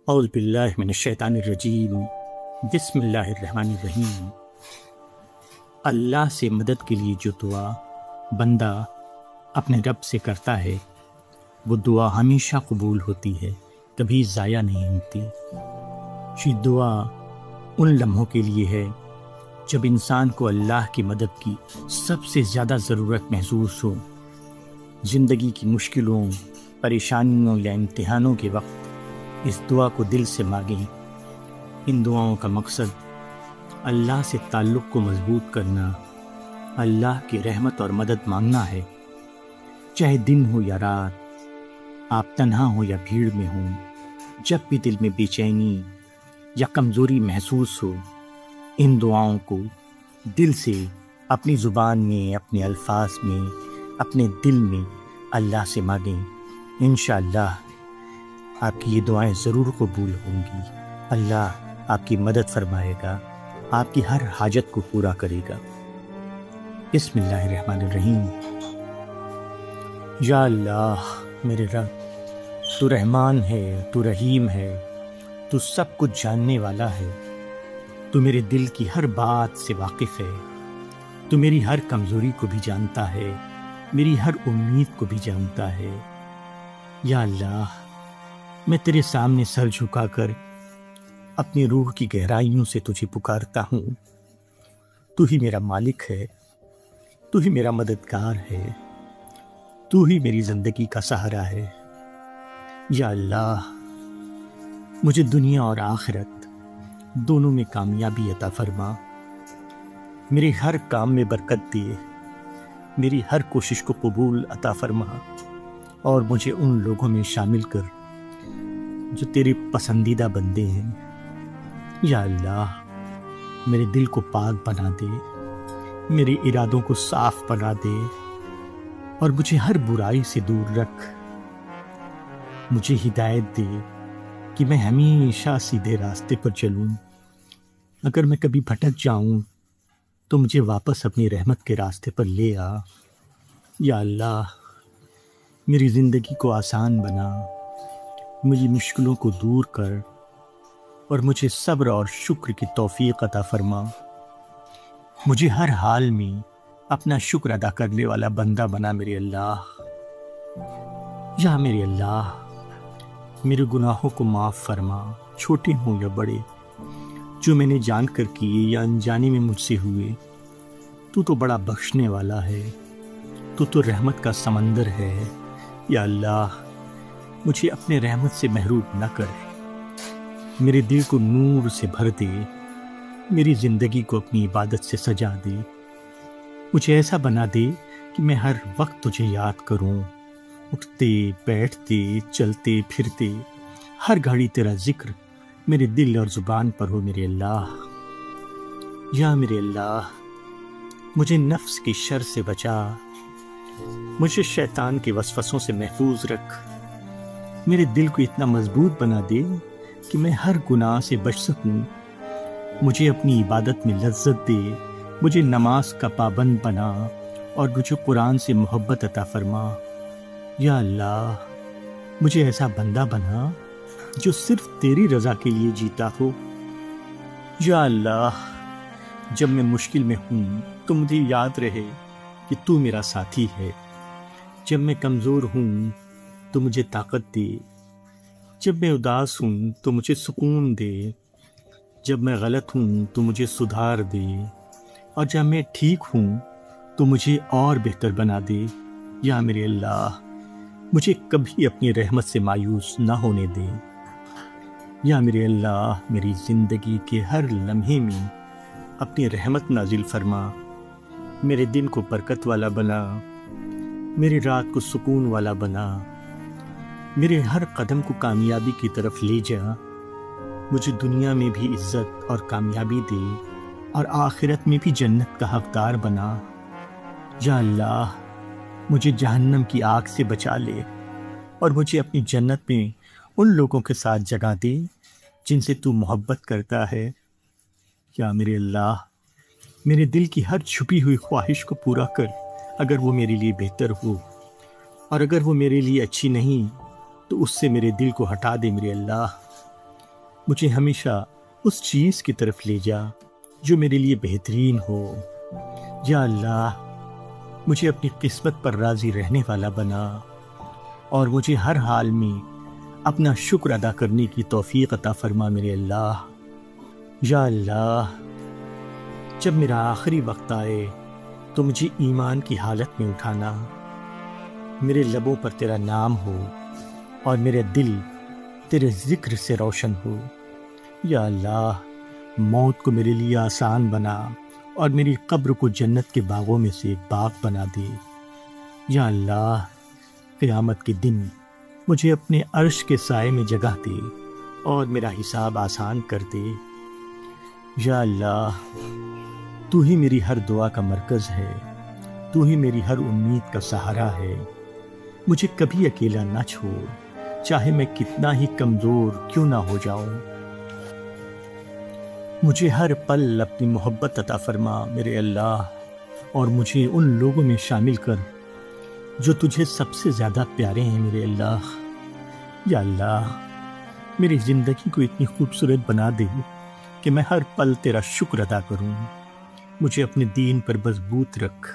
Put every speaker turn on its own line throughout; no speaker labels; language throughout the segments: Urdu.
اعوذ باللہ من الشیطان الرجیم، بسم اللہ الرحمن الرحیم۔ اللہ سے مدد کے لیے جو دعا بندہ اپنے رب سے کرتا ہے وہ دعا ہمیشہ قبول ہوتی ہے، کبھی ضائع نہیں ہوتی۔ یہ دعا ان لمحوں کے لیے ہے جب انسان کو اللہ کی مدد کی سب سے زیادہ ضرورت محسوس ہو۔ زندگی کی مشکلوں، پریشانیوں یا امتحانوں کے وقت اس دعا کو دل سے مانگیں۔ ان دعاؤں کا مقصد اللہ سے تعلق کو مضبوط کرنا، اللہ کی رحمت اور مدد مانگنا ہے۔ چاہے دن ہو یا رات، آپ تنہا ہو یا بھیڑ میں ہوں، جب بھی دل میں بے چینی یا کمزوری محسوس ہو، ان دعاؤں کو دل سے اپنی زبان میں، اپنے الفاظ میں، اپنے دل میں اللہ سے مانگیں۔ انشاءاللہ آپ کی یہ دعائیں ضرور قبول ہوں گی۔ اللہ آپ کی مدد فرمائے گا، آپ کی ہر حاجت کو پورا کرے گا۔ بسم اللہ الرحمن الرحیم۔ یا اللہ میرے رب، تو رحمان ہے، تو رحیم ہے، تو سب کچھ جاننے والا ہے، تو میرے دل کی ہر بات سے واقف ہے، تو میری ہر کمزوری کو بھی جانتا ہے، میری ہر امید کو بھی جانتا ہے۔ یا اللہ میں تیرے سامنے سر جھکا کر اپنی روح کی گہرائیوں سے تجھے پکارتا ہوں۔ تو ہی میرا مالک ہے، تو ہی میرا مددگار ہے، تو ہی میری زندگی کا سہارا ہے۔ یا اللہ مجھے دنیا اور آخرت دونوں میں کامیابی عطا فرما، میرے ہر کام میں برکت دے، میری ہر کوشش کو قبول عطا فرما، اور مجھے ان لوگوں میں شامل کر جو تیرے پسندیدہ بندے ہیں۔ یا اللہ میرے دل کو پاک بنا دے، میرے ارادوں کو صاف بنا دے، اور مجھے ہر برائی سے دور رکھ۔ مجھے ہدایت دے کہ میں ہمیشہ سیدھے راستے پر چلوں۔ اگر میں کبھی بھٹک جاؤں تو مجھے واپس اپنی رحمت کے راستے پر لے آ۔ یا اللہ میری زندگی کو آسان بنا، میری مشکلوں کو دور کر، اور مجھے صبر اور شکر کی توفیق عطا فرما۔ مجھے ہر حال میں اپنا شکر ادا کرنے والا بندہ بنا میرے اللہ۔ یا میرے اللہ میرے گناہوں کو معاف فرما، چھوٹے ہوں یا بڑے، جو میں نے جان کر کیے یا انجانے میں مجھ سے ہوئے۔ تو بڑا بخشنے والا ہے، تو رحمت کا سمندر ہے۔ یا اللہ مجھے اپنے رحمت سے محروم نہ کر، میرے دل کو نور سے بھر دے، میری زندگی کو اپنی عبادت سے سجا دے۔ مجھے ایسا بنا دے کہ میں ہر وقت تجھے یاد کروں، اٹھتے بیٹھتے چلتے پھرتے ہر گھڑی تیرا ذکر میرے دل اور زبان پر ہو میرے اللہ۔ یا میرے اللہ مجھے نفس کی شر سے بچا، مجھے شیطان کے وسوسوں سے محفوظ رکھ، میرے دل کو اتنا مضبوط بنا دے کہ میں ہر گناہ سے بچ سکوں۔ مجھے اپنی عبادت میں لذت دے، مجھے نماز کا پابند بنا، اور مجھے قرآن سے محبت عطا فرما۔ یا اللہ مجھے ایسا بندہ بنا جو صرف تیری رضا کے لیے جیتا ہو۔ یا اللہ جب میں مشکل میں ہوں تو مجھے یاد رہے کہ تو میرا ساتھی ہے۔ جب میں کمزور ہوں تو مجھے طاقت دے، جب میں اداس ہوں تو مجھے سکون دے، جب میں غلط ہوں تو مجھے سدھار دے، اور جب میں ٹھیک ہوں تو مجھے اور بہتر بنا دے۔ یا میرے اللہ مجھے کبھی اپنی رحمت سے مایوس نہ ہونے دے۔ یا میرے اللہ میری زندگی کے ہر لمحے میں اپنی رحمت نازل فرما، میرے دن کو برکت والا بنا، میری رات کو سکون والا بنا، میرے ہر قدم کو کامیابی کی طرف لے جا، مجھے دنیا میں بھی عزت اور کامیابی دے، اور آخرت میں بھی جنت کا حقدار بنا۔ یا اللہ مجھے جہنم کی آگ سے بچا لے، اور مجھے اپنی جنت میں ان لوگوں کے ساتھ جگہ دے جن سے تو محبت کرتا ہے۔ یا میرے اللہ میرے دل کی ہر چھپی ہوئی خواہش کو پورا کر، اگر وہ میرے لیے بہتر ہو، اور اگر وہ میرے لیے اچھی نہیں تو اس سے میرے دل کو ہٹا دے میرے اللہ۔ مجھے ہمیشہ اس چیز کی طرف لے جا جو میرے لیے بہترین ہو۔ یا اللہ، مجھے اپنی قسمت پر راضی رہنے والا بنا اور مجھے ہر حال میں اپنا شکر ادا کرنے کی توفیق عطا فرما میرے اللہ۔ یا اللہ، جب میرا آخری وقت آئے تو مجھے ایمان کی حالت میں اٹھانا، میرے لبوں پر تیرا نام ہو اور میرے دل تیرے ذکر سے روشن ہو۔ یا اللہ، موت کو میرے لیے آسان بنا اور میری قبر کو جنت کے باغوں میں سے ایک باغ بنا دے۔ یا اللہ، قیامت کے دن مجھے اپنے عرش کے سائے میں جگہ دے اور میرا حساب آسان کر دے۔ یا اللہ، تو ہی میری ہر دعا کا مرکز ہے، تو ہی میری ہر امید کا سہارا ہے۔ مجھے کبھی اکیلا نہ چھوڑ، چاہے میں کتنا ہی کمزور کیوں نہ ہو جاؤں۔ مجھے ہر پل اپنی محبت عطا فرما میرے اللہ، اور مجھے ان لوگوں میں شامل کر جو تجھے سب سے زیادہ پیارے ہیں میرے اللہ۔ یا اللہ، میری زندگی کو اتنی خوبصورت بنا دے کہ میں ہر پل تیرا شکر ادا کروں۔ مجھے اپنے دین پر مضبوط رکھ،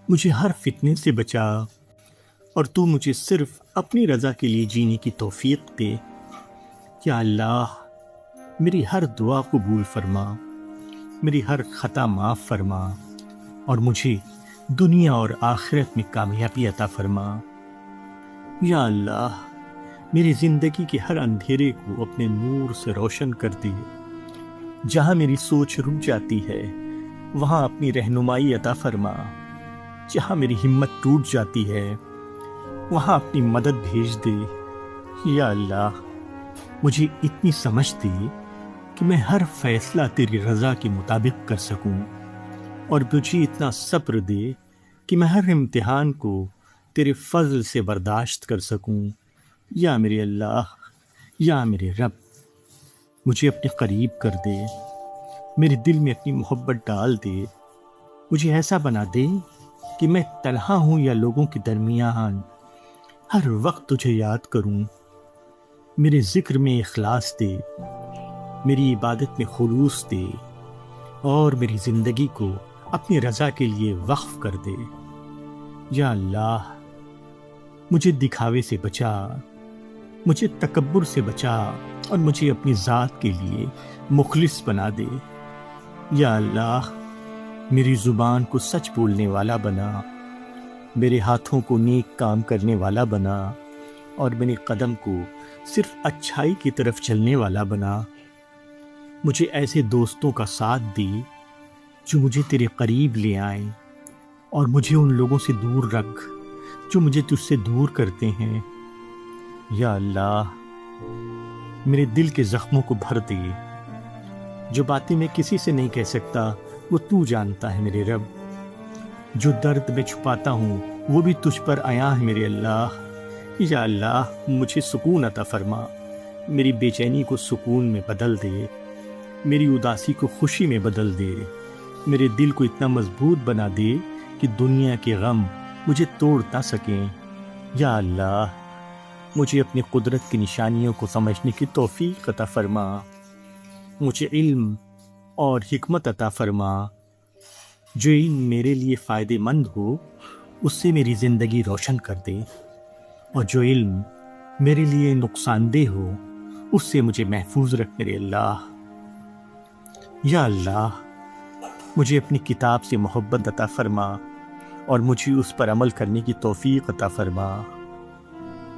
مجھے ہر فتنے سے بچا، اور تو مجھے صرف اپنی رضا کے لیے جینے کی توفیق دے۔ یا اللہ، میری ہر دعا قبول فرما، میری ہر خطا معاف فرما، اور مجھے دنیا اور آخرت میں کامیابی عطا فرما۔ یا اللہ، میری زندگی کے ہر اندھیرے کو اپنے نور سے روشن کر دے۔ جہاں میری سوچ رک جاتی ہے وہاں اپنی رہنمائی عطا فرما، جہاں میری ہمت ٹوٹ جاتی ہے وہاں اپنی مدد بھیج دے۔ یا اللہ، مجھے اتنی سمجھ دے کہ میں ہر فیصلہ تیری رضا کے مطابق کر سکوں، اور مجھے اتنا صبر دے کہ میں ہر امتحان کو تیرے فضل سے برداشت کر سکوں۔ یا میرے اللہ، یا میرے رب، مجھے اپنے قریب کر دے، میرے دل میں اپنی محبت ڈال دے، مجھے ایسا بنا دے کہ میں تنہا ہوں یا لوگوں کے درمیان ہر وقت تجھے یاد کروں۔ میرے ذکر میں اخلاص دے، میری عبادت میں خلوص دے، اور میری زندگی کو اپنی رضا کے لیے وقف کر دے۔ یا اللہ، مجھے دکھاوے سے بچا، مجھے تکبر سے بچا، اور مجھے اپنی ذات کے لیے مخلص بنا دے۔ یا اللہ، میری زبان کو سچ بولنے والا بنا، میرے ہاتھوں کو نیک کام کرنے والا بنا، اور میرے قدم کو صرف اچھائی کی طرف چلنے والا بنا۔ مجھے ایسے دوستوں کا ساتھ دے جو مجھے تیرے قریب لے آئیں، اور مجھے ان لوگوں سے دور رکھ جو مجھے تجھ سے دور کرتے ہیں۔ یا اللہ، میرے دل کے زخموں کو بھر دے، جو باتیں میں کسی سے نہیں کہہ سکتا وہ تو جانتا ہے میرے رب، جو درد میں چھپاتا ہوں وہ بھی تجھ پر عیاں ہے میرے اللہ۔ یا اللہ، مجھے سکون عطا فرما، میری بے چینی کو سکون میں بدل دے، میری اداسی کو خوشی میں بدل دے، میرے دل کو اتنا مضبوط بنا دے کہ دنیا کے غم مجھے توڑ نہ سکیں۔ یا اللہ، مجھے اپنی قدرت کی نشانیوں کو سمجھنے کی توفیق عطا فرما، مجھے علم اور حکمت عطا فرما۔ جو علم میرے لیے فائدہ مند ہو اس سے میری زندگی روشن کر دے، اور جو علم میرے لیے نقصان دہ ہو اس سے مجھے محفوظ رکھ میرے اللہ۔ یا اللہ، مجھے اپنی کتاب سے محبت عطا فرما اور مجھے اس پر عمل کرنے کی توفیق عطا فرما۔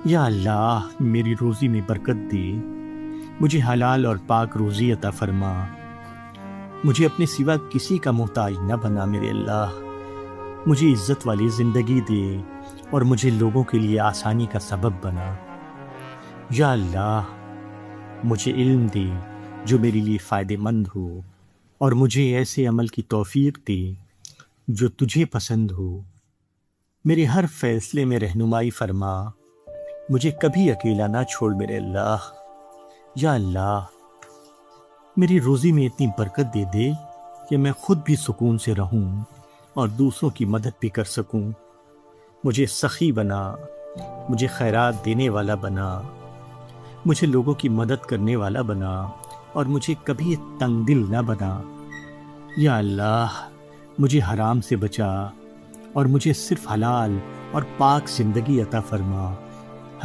یا اللہ، میری روزی میں برکت دے، مجھے حلال اور پاک روزی عطا فرما، مجھے اپنے سوا کسی کا محتاج نہ بنا میرے اللہ، مجھے عزت والی زندگی دے اور مجھے لوگوں کے لیے آسانی کا سبب بنا۔ یا اللہ، مجھے علم دے جو میرے لیے فائدہ مند ہو، اور مجھے ایسے عمل کی توفیق دے جو تجھے پسند ہو۔ میرے ہر فیصلے میں رہنمائی فرما، مجھے کبھی اکیلا نہ چھوڑ میرے اللہ۔ یا اللہ، میری روزی میں اتنی برکت دے دے کہ میں خود بھی سکون سے رہوں اور دوسروں کی مدد بھی کر سکوں۔ مجھے سخی بنا، مجھے خیرات دینے والا بنا، مجھے لوگوں کی مدد کرنے والا بنا اور مجھے کبھی تنگ دل نہ بنا۔ یا اللہ مجھے حرام سے بچا اور مجھے صرف حلال اور پاک زندگی عطا فرما،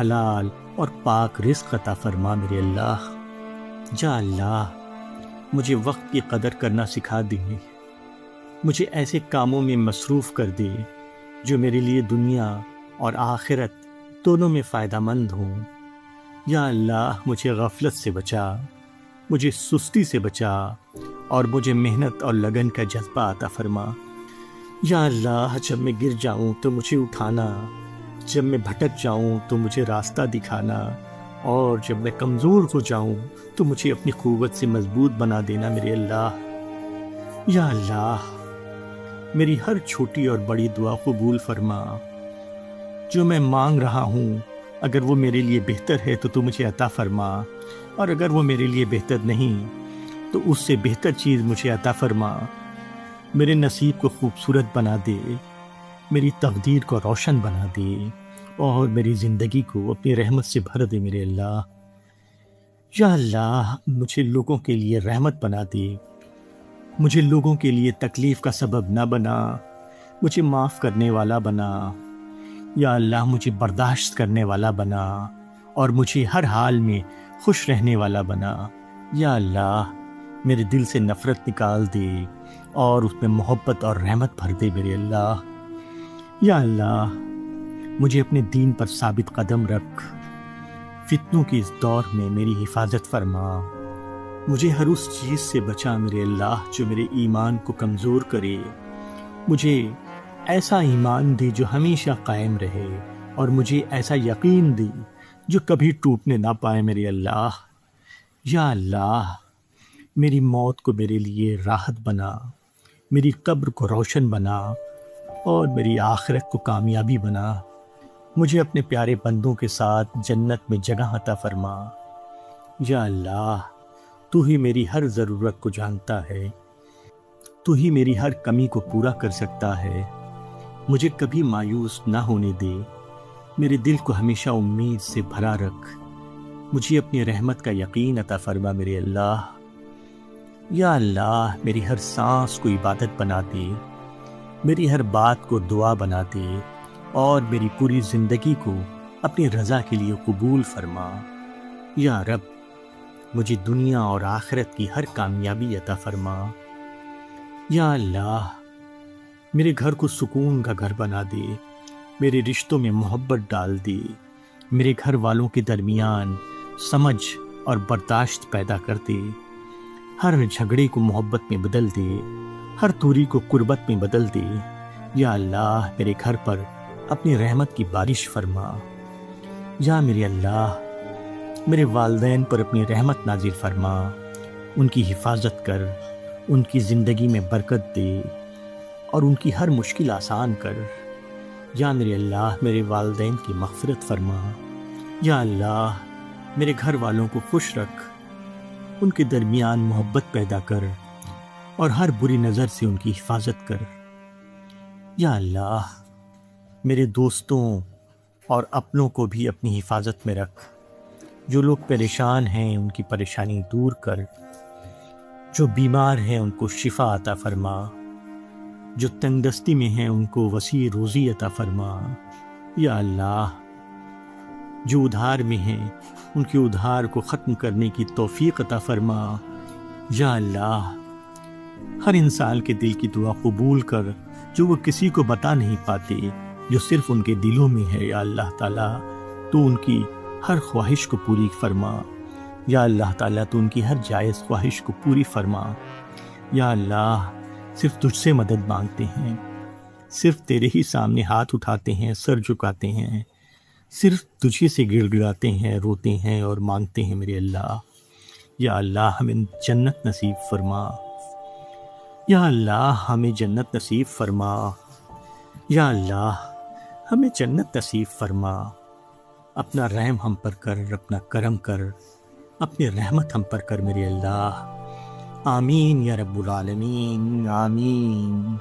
حلال اور پاک رزق عطا فرما میرے اللہ۔ یا اللہ مجھے وقت کی قدر کرنا سکھا دے، مجھے ایسے کاموں میں مصروف کر دے جو میرے لیے دنیا اور آخرت دونوں میں فائدہ مند ہوں۔ یا اللہ مجھے غفلت سے بچا، مجھے سستی سے بچا اور مجھے محنت اور لگن کا جذبہ عطا فرما۔ یا اللہ جب میں گر جاؤں تو مجھے اٹھانا، جب میں بھٹک جاؤں تو مجھے راستہ دکھانا، اور جب میں کمزور ہو جاؤں تو مجھے اپنی قوت سے مضبوط بنا دینا میرے اللہ۔ یا اللہ میری ہر چھوٹی اور بڑی دعا قبول فرما۔ جو میں مانگ رہا ہوں اگر وہ میرے لیے بہتر ہے تو مجھے عطا فرما، اور اگر وہ میرے لیے بہتر نہیں تو اس سے بہتر چیز مجھے عطا فرما۔ میرے نصیب کو خوبصورت بنا دے، میری تقدیر کو روشن بنا دے، اور میری زندگی کو اپنی رحمت سے بھر دے میرے اللہ۔ یا اللہ مجھے لوگوں کے لیے رحمت بنا دے، مجھے لوگوں کے لیے تکلیف کا سبب نہ بنا، مجھے معاف کرنے والا بنا۔ یا اللہ مجھے برداشت کرنے والا بنا اور مجھے ہر حال میں خوش رہنے والا بنا۔ یا اللہ میرے دل سے نفرت نکال دے اور اس میں محبت اور رحمت بھر دے میرے اللہ۔ یا اللہ مجھے اپنے دین پر ثابت قدم رکھ، فتنوں کے اس دور میں میری حفاظت فرما۔ مجھے ہر اس چیز سے بچا میرے اللہ جو میرے ایمان کو کمزور کرے، مجھے ایسا ایمان دے جو ہمیشہ قائم رہے، اور مجھے ایسا یقین دے جو کبھی ٹوٹنے نہ پائے میرے اللہ۔ یا اللہ میری موت کو میرے لیے راحت بنا، میری قبر کو روشن بنا، اور میری آخرت کو کامیابی بنا۔ مجھے اپنے پیارے بندوں کے ساتھ جنت میں جگہ عطا فرما۔ یا اللہ تو ہی میری ہر ضرورت کو جانتا ہے، تو ہی میری ہر کمی کو پورا کر سکتا ہے۔ مجھے کبھی مایوس نہ ہونے دے، میرے دل کو ہمیشہ امید سے بھرا رکھ، مجھے اپنی رحمت کا یقین عطا فرما میرے اللہ۔ یا اللہ میری ہر سانس کو عبادت بنا دے، میری ہر بات کو دعا بنا دے، اور میری پوری زندگی کو اپنی رضا کے لیے قبول فرما۔ یا رب مجھے دنیا اور آخرت کی ہر کامیابی عطا فرما۔ یا اللہ میرے گھر کو سکون کا گھر بنا دے، میرے رشتوں میں محبت ڈال دے، میرے گھر والوں کے درمیان سمجھ اور برداشت پیدا کر دے، ہر جھگڑے کو محبت میں بدل دے، ہر دوری کو قربت میں بدل دے۔ یا اللہ میرے گھر پر اپنی رحمت کی بارش فرما۔ یا میرے اللہ میرے والدین پر اپنی رحمت نازل فرما، ان کی حفاظت کر، ان کی زندگی میں برکت دے، اور ان کی ہر مشکل آسان کر۔ یا میرے اللہ میرے والدین کی مغفرت فرما۔ یا اللہ میرے گھر والوں کو خوش رکھ، ان کے درمیان محبت پیدا کر، اور ہر بری نظر سے ان کی حفاظت کر۔ یا اللہ میرے دوستوں اور اپنوں کو بھی اپنی حفاظت میں رکھ، جو لوگ پریشان ہیں ان کی پریشانی دور کر، جو بیمار ہیں ان کو شفا عطا فرما، جو تنگ دستی میں ہیں ان کو وسیع روزی عطا فرما۔ یا اللہ جو ادھار میں ہیں ان کے ادھار کو ختم کرنے کی توفیق عطا فرما۔ یا اللہ ہر انسان کے دل کی دعا قبول کر جو وہ کسی کو بتا نہیں پاتے، جو صرف ان کے دلوں میں ہے۔ یا اللہ تعالیٰ تو ان کی ہر خواہش کو پوری فرما۔ یا اللہ تعالیٰ تو ان کی ہر جائز خواہش کو پوری فرما۔ یا اللہ صرف تجھ سے مدد مانگتے ہیں، صرف تیرے ہی سامنے ہاتھ اٹھاتے ہیں، سر جھکاتے ہیں، صرف تجھے سے گڑ گڑاتے ہیں، روتے ہیں اور مانگتے ہیں میرے اللہ۔ یا اللہ ہمیں جنت نصیب فرما۔ یا اللہ ہمیں جنت نصیب فرما۔ یا اللہ ہمیں جنت نصیب فرما۔ اپنا رحم ہم پر کر، اپنا کرم کر، اپنی رحمت ہم پر کر میرے اللہ۔ آمین یا رب العالمین، آمین۔